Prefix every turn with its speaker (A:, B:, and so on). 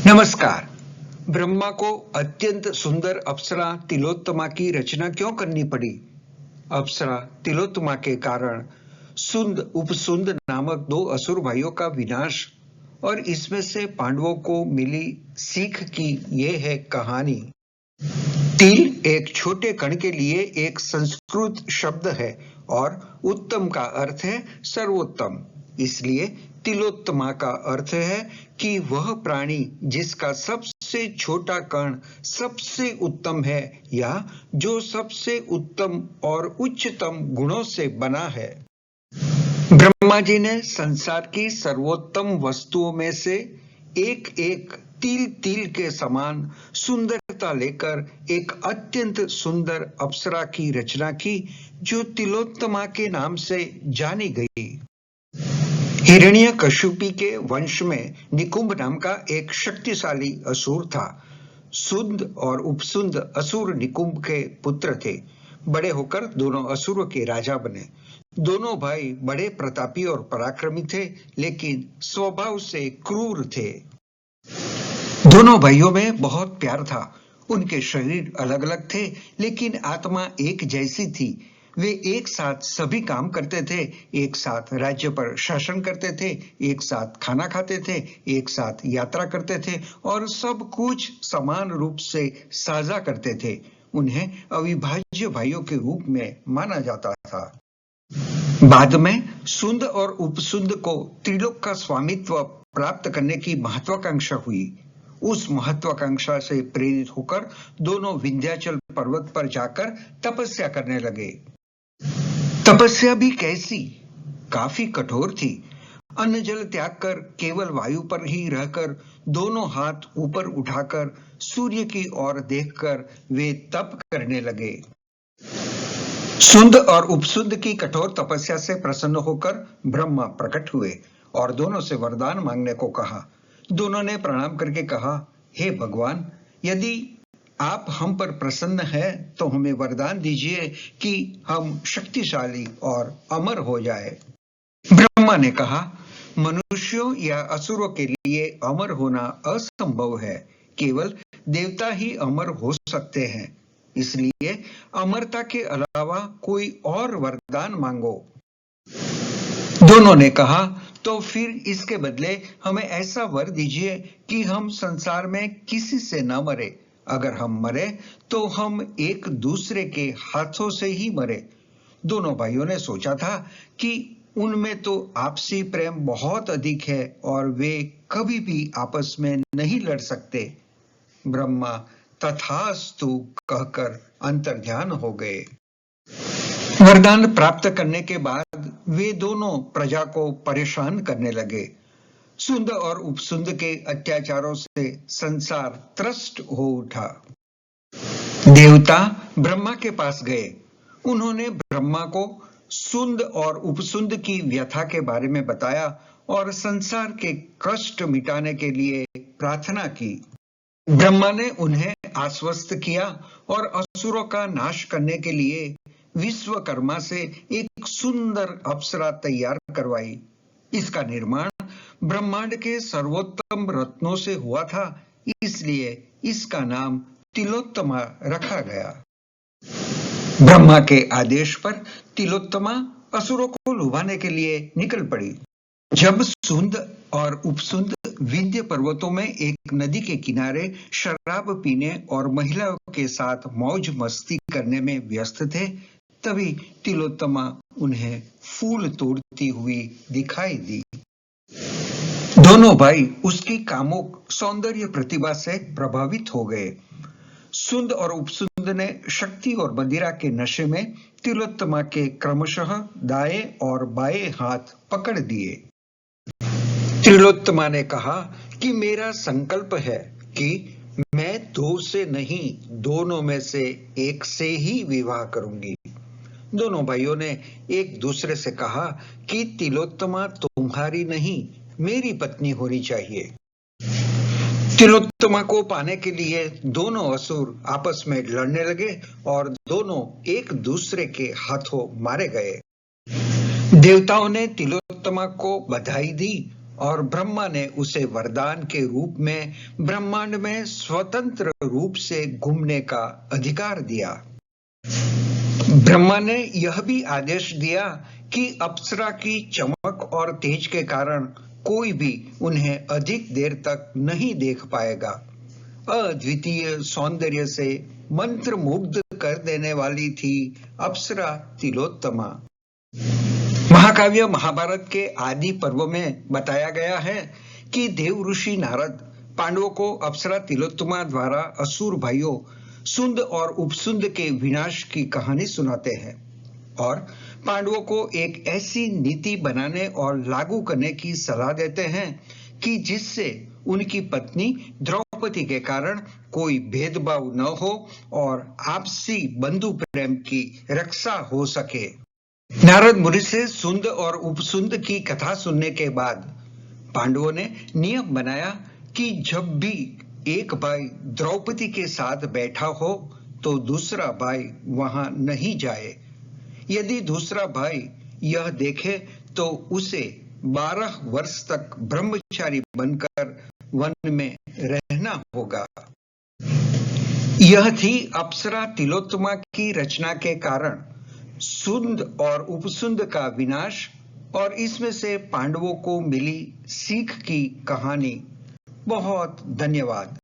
A: नमस्कार। ब्रह्मा को अत्यंत सुंदर अप्सरा तिलोत्तमा की रचना क्यों करनी पड़ी? अप्सरा तिलोत्तमा के कारण सुंद उपसुंद नामक दो असुर भाइयों का विनाश और इसमें से पांडवों को मिली सीख की ये है कहानी। तिल एक छोटे कण के लिए एक संस्कृत शब्द है और उत्तम का अर्थ है सर्वोत्तम। इसलिए तिलोत्तमा का अर्थ है कि वह प्राणी जिसका सबसे छोटा कण सबसे उत्तम है या जो सबसे उत्तम और उच्चतम गुणों से बना है। ब्रह्मा जी ने संसार की सर्वोत्तम वस्तुओं में से एक एक तिल तिल के समान सुंदरता लेकर एक अत्यंत सुंदर अप्सरा की रचना की जो तिलोत्तमा के नाम से जानी गई। हिरण्यकशिपु के वंश में निकुंभ नाम का एक शक्तिशाली असुर था। सुंद और उपसुंद असुर निकुंभ के पुत्र थे। बड़े होकर दोनों असुरों के राजा बने। दोनों भाई बड़े प्रतापी और पराक्रमी थे, लेकिन स्वभाव से क्रूर थे। दोनों भाइयों में बहुत प्यार था। उनके शरीर अलग अलग थे, लेकिन आत्मा एक जैसी थी। वे एक साथ सभी काम करते थे, एक साथ राज्य पर शासन करते थे, एक साथ खाना खाते थे, एक साथ यात्रा करते थे और सब कुछ समान रूप से साझा करते थे। उन्हें अविभाज्य भाइयों के रूप में माना जाता था। बाद में सुंद और उपसुंद को त्रिलोक का स्वामित्व प्राप्त करने की महत्वाकांक्षा हुई। उस महत्वाकांक्षा से प्रेरित होकर दोनों विंध्याचल पर्वत पर जाकर तपस्या करने लगे। तपस्या भी कैसी, काफी कठोर थी। अन्न जल त्याग कर केवल वायु पर ही रहकर दोनों हाथ ऊपर उठाकर सूर्य की ओर देखकर वे तप करने लगे। सुंद और उपसुंद की कठोर तपस्या से प्रसन्न होकर ब्रह्मा प्रकट हुए और दोनों से वरदान मांगने को कहा। दोनों ने प्रणाम करके कहा, हे भगवान, यदि आप हम पर प्रसन्न हैं तो हमें वरदान दीजिए कि हम शक्तिशाली और अमर हो जाए। ब्रह्मा ने कहा, मनुष्यों या असुरों के लिए अमर होना असंभव है। केवल देवता ही अमर हो सकते हैं। इसलिए अमरता के अलावा कोई और वरदान मांगो। दोनों ने कहा, तो फिर इसके बदले हमें ऐसा वर दीजिए कि हम संसार में किसी से न मरे। अगर हम मरे तो हम एक दूसरे के हाथों से ही मरे। दोनों भाइयों ने सोचा था कि उनमें तो आपसी प्रेम बहुत अधिक है और वे कभी भी आपस में नहीं लड़ सकते। ब्रह्मा तथास्तु कहकर अंतर्ध्यान हो गए। वरदान प्राप्त करने के बाद वे दोनों प्रजा को परेशान करने लगे। सुंद और उपसुंद के अत्याचारों से संसार त्रस्त हो उठा। देवता ब्रह्मा के पास गए। उन्होंने ब्रह्मा को सुंद और उपसुंद की व्यथा के बारे में बताया और संसार के कष्ट मिटाने के लिए प्रार्थना की। ब्रह्मा ने उन्हें आश्वस्त किया और असुरों का नाश करने के लिए विश्वकर्मा से एक सुंदर अप्सरा तैयार करवाई। इसका निर्माण ब्रह्मांड के सर्वोत्तम रत्नों से हुआ था, इसलिए इसका नाम तिलोत्तमा रखा गया। ब्रह्मा के आदेश पर तिलोत्तमा असुरों को लुभाने के लिए निकल पड़ी। जब सुंद और उपसुंद विंध्य पर्वतों में एक नदी के किनारे शराब पीने और महिलाओं के साथ मौज मस्ती करने में व्यस्त थे, तभी तिलोत्तमा उन्हें फूल तोड़ती हुई दिखाई दी। दोनों भाई उसकी कामुक सौंदर्य प्रतिभा से प्रभावित हो गए। सुंद और उपसुंद ने शक्ति और मदिरा के नशे में तिलोत्तमा के क्रमशः दाएं और बाएं हाथ पकड़ दिए। तिलोत्तमा ने कहा कि मेरा संकल्प है कि मैं दो से नहीं, दोनों में से एक से ही विवाह करूंगी। दोनों भाइयों ने एक दूसरे से कहा कि तिलोत्तमा तुम्हारी नहीं, मेरी पत्नी होनी चाहिए। तिलोत्तमा को पाने के लिए दोनों असुर आपस में लड़ने लगे और दोनों एक दूसरे के हाथों मारे गए। देवताओं ने तिलोत्तमा को बधाई दी और ब्रह्मा ने उसे वरदान के रूप में ब्रह्मांड में स्वतंत्र रूप से घूमने का अधिकार दिया। ब्रह्मा ने यह भी आदेश दिया कि अप्सरा की चमक और तेज के कारण कोई भी उन्हें अधिक देर तक नहीं देख पाएगा। अद्वितीय सौंदर्य से मंत्रमुग्ध कर देने वाली थी अप्सरा तिलोत्तमा। महाकाव्य महाभारत के आदि पर्व में बताया गया है कि देव ऋषि नारद पांडवों को अप्सरा तिलोत्तमा द्वारा असुर भाइयों सुंद और उपसुंद के विनाश की कहानी सुनाते हैं और पांडवों को एक ऐसी नीति बनाने और लागू करने की सलाह देते हैं कि जिससे उनकी पत्नी द्रौपदी के कारण कोई भेदभाव न हो और आपसी बंधु प्रेम की रक्षा हो सके। नारद मुनि से सुंद और उपसुंद की कथा सुनने के बाद पांडवों ने नियम बनाया कि जब भी एक भाई द्रौपदी के साथ बैठा हो तो दूसरा भाई वहां नहीं जाए। यदि दूसरा भाई यह देखे तो उसे 12 वर्ष तक ब्रह्मचारी बनकर वन में रहना होगा। यह थी अप्सरा तिलोत्तमा की रचना के कारण सुंद और उपसुंद का विनाश और इसमें से पांडवों को मिली सीख की कहानी। बहुत धन्यवाद।